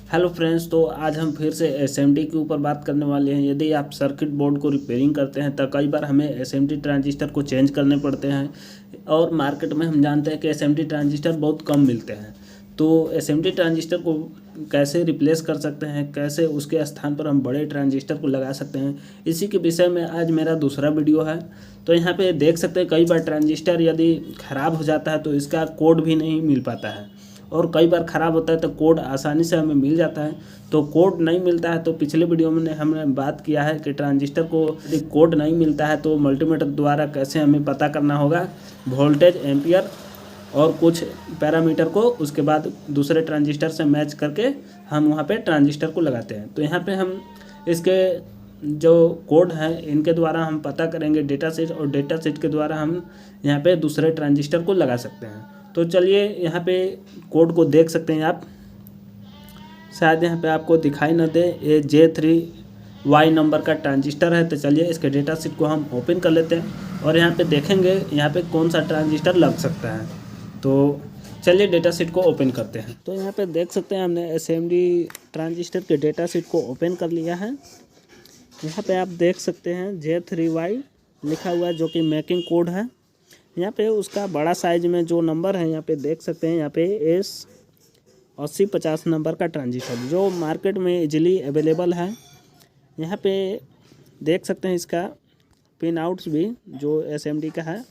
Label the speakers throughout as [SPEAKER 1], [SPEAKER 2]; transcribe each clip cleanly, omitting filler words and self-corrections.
[SPEAKER 1] Hello friends, तो आज हम फिर से एसएमडी के ऊपर बात करने वाले हैं। यदि आप सर्किट बोर्ड को रिपेयरिंग करते हैं तो कई बार हमें एसएमडी ट्रांजिस्टर को चेंज करने पड़ते हैं और मार्केट में हम जानते हैं कि एसएमडी ट्रांजिस्टर बहुत कम मिलते हैं। तो एसएमडी ट्रांजिस्टर को कैसे रिप्लेस कर सकते हैं, कैसे उसके स्थान पर हम बड़े ट्रांजिस्टर को लगा सकते हैं, इसी के विषय में आज मेरा दूसरा वीडियो है। तो यहाँ पे देख सकते हैं कई बार ट्रांजिस्टर यदि ख़राब हो जाता है तो इसका कोड भी नहीं मिल पाता है, और कई बार ख़राब होता है तो कोड आसानी से हमें मिल जाता है। तो कोड नहीं मिलता है तो पिछले वीडियो में हमने बात किया है कि ट्रांजिस्टर को यदि कोड नहीं मिलता है तो मल्टीमीटर द्वारा कैसे हमें पता करना होगा वोल्टेज, एम्पियर और कुछ पैरामीटर को, उसके बाद दूसरे ट्रांजिस्टर से मैच करके हम वहाँ पे ट्रांजिस्टर को लगाते हैं। तो यहाँ पे हम इसके जो कोड है इनके द्वारा हम पता करेंगे डेटा शीट, और डेटा शीट के द्वारा हम यहाँ पे दूसरे ट्रांजिस्टर को लगा सकते हैं। तो चलिए यहाँ पे कोड को देख सकते हैं आप, शायद यहाँ पे आपको दिखाई न दे। ये J3Y नंबर का ट्रांजिस्टर है। तो चलिए इसके डेटा शीट को हम ओपन कर लेते हैं और यहाँ पे देखेंगे यहाँ पे कौन सा ट्रांजिस्टर लग सकता है। तो चलिए डेटा शीट को ओपन करते हैं। तो यहाँ पे देख सकते हैं हमने एसएमडी ट्रांजिस्टर के डेटा शीट को ओपन कर लिया है। यहाँ पे आप देख सकते हैं J3Y लिखा हुआ है जो कि मेकिंग कोड है। यहाँ पे उसका बड़ा साइज में जो नंबर है यहाँ पे देख सकते हैं, यहाँ पे S8050 नंबर का ट्रांजिस्टर जो मार्केट में इजीली अवेलेबल है। यहाँ पे देख सकते हैं इसका पिन आउट्स भी जो एसएमडी का है।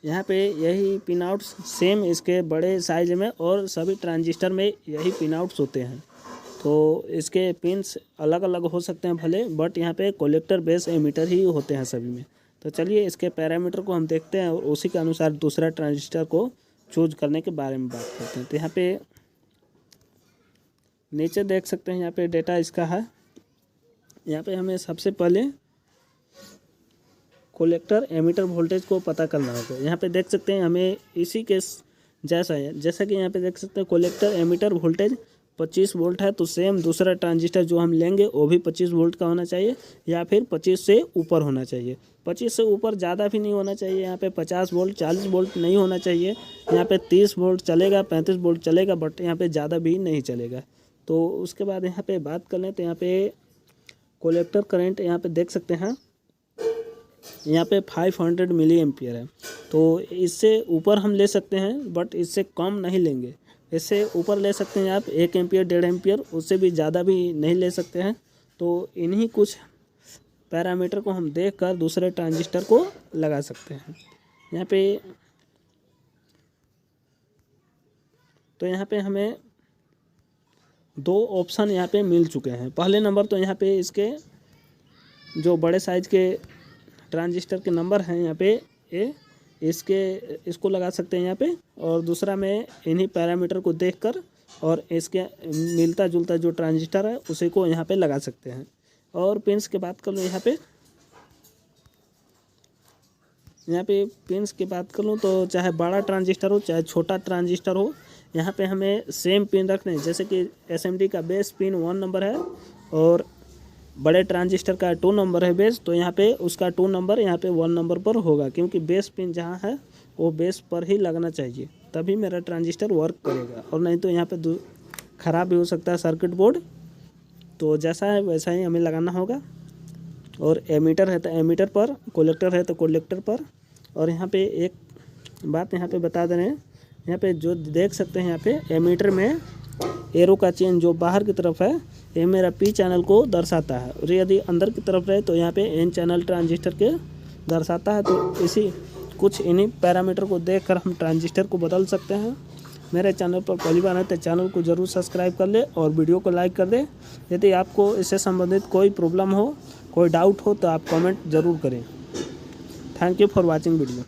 [SPEAKER 1] यहाँ पे यही पिन आउट्स सेम इसके बड़े साइज में, और सभी ट्रांजिस्टर में यही पिन आउट्स होते हैं। तो इसके पिन्स अलग अलग हो सकते हैं भले, बट यहाँ पे कलेक्टर बेस एमीटर ही होते हैं सभी में। तो चलिए इसके पैरामीटर को हम देखते हैं और उसी के अनुसार दूसरा ट्रांजिस्टर को चूज करने के बारे में बात करते हैं। तो यहाँ पे नीचे देख सकते हैं यहाँ पे डेटा इसका है। यहाँ पे हमें सबसे पहले कलेक्टर एमीटर वोल्टेज को पता करना होगा। यहाँ पे देख सकते हैं हमें इसी के जैसा है, जैसा कि यहाँ पे देख सकते हैं कलेक्टर एमीटर वोल्टेज 25 वोल्ट है। तो सेम दूसरा ट्रांजिस्टर जो हम लेंगे वो भी 25 वोल्ट का होना चाहिए, या फिर 25 से ऊपर होना चाहिए। 25 से ऊपर ज़्यादा भी नहीं होना चाहिए। यहाँ पे 50 वोल्ट 40 वोल्ट नहीं होना चाहिए। यहाँ पे 30 वोल्ट चलेगा, 35 वोल्ट चलेगा, बट यहाँ पे ज़्यादा भी नहीं चलेगा। तो उसके बाद यहाँ पे बात कर लें तो यहाँ पे कलेक्टर करंट यहाँ पे देख सकते हैं, यहाँ पे 500 मिली एम्पियर है। तो इससे ऊपर हम ले सकते हैं, बट इससे कम नहीं लेंगे। इससे ऊपर ले सकते हैं आप 1 एम्पियर 1.5 एम्पियर, उससे भी ज़्यादा भी नहीं ले सकते हैं। तो इन्हीं कुछ पैरामीटर को हम देखकर दूसरे ट्रांजिस्टर को लगा सकते हैं। यहाँ पे तो यहाँ पे हमें 2 ऑप्शन यहाँ पे मिल चुके हैं। पहले नंबर तो यहाँ पे इसके जो बड़े साइज के ट्रांजिस्टर के नंबर हैं यहाँ पे इसको लगा सकते हैं यहाँ पे, और दूसरा में इन्हीं पैरामीटर को देखकर और इसके मिलता जुलता जो ट्रांजिस्टर है उसी को यहाँ पे लगा सकते हैं। और पिन्स की बात कर लूँ यहाँ पे पिन्स की बात कर लूँ तो चाहे बड़ा ट्रांजिस्टर हो चाहे छोटा ट्रांजिस्टर हो, यहाँ पे हमें सेम पिन रखने हैं। जैसे कि एसएमडी का बेस पिन 1 नंबर है और बड़े ट्रांजिस्टर का 2 नंबर है बेस, तो यहाँ पे उसका 2 नंबर यहाँ पे 1 नंबर पर होगा, क्योंकि बेस पिन जहाँ है वो बेस पर ही लगना चाहिए, तभी मेरा ट्रांजिस्टर वर्क करेगा। और नहीं तो यहाँ पे ख़राब भी हो सकता है सर्किट बोर्ड। तो जैसा है वैसा ही हमें लगाना होगा। और एमीटर है तो एमीटर पर, कलेक्टर है तो कलेक्टर पर। और यहाँ पे एक बात यहाँ पे बता दे रहे हैं, यहाँ पे जो देख सकते हैं यहाँ पे एमीटर में एरो का चेन जो बाहर की तरफ है ये मेरा पी चैनल को दर्शाता है, और यदि अंदर की तरफ रहे तो यहाँ पे एन चैनल ट्रांजिस्टर के दर्शाता है। तो इसी कुछ इन्हीं पैरामीटर को देखकर हम ट्रांजिस्टर को बदल सकते हैं। मेरे चैनल पर पहली बार है तो चैनल को ज़रूर सब्सक्राइब कर ले और वीडियो को लाइक कर दे। यदि आपको इससे संबंधित कोई प्रॉब्लम हो, कोई डाउट हो तो आप कमेंट ज़रूर करें। Thank you for watching video.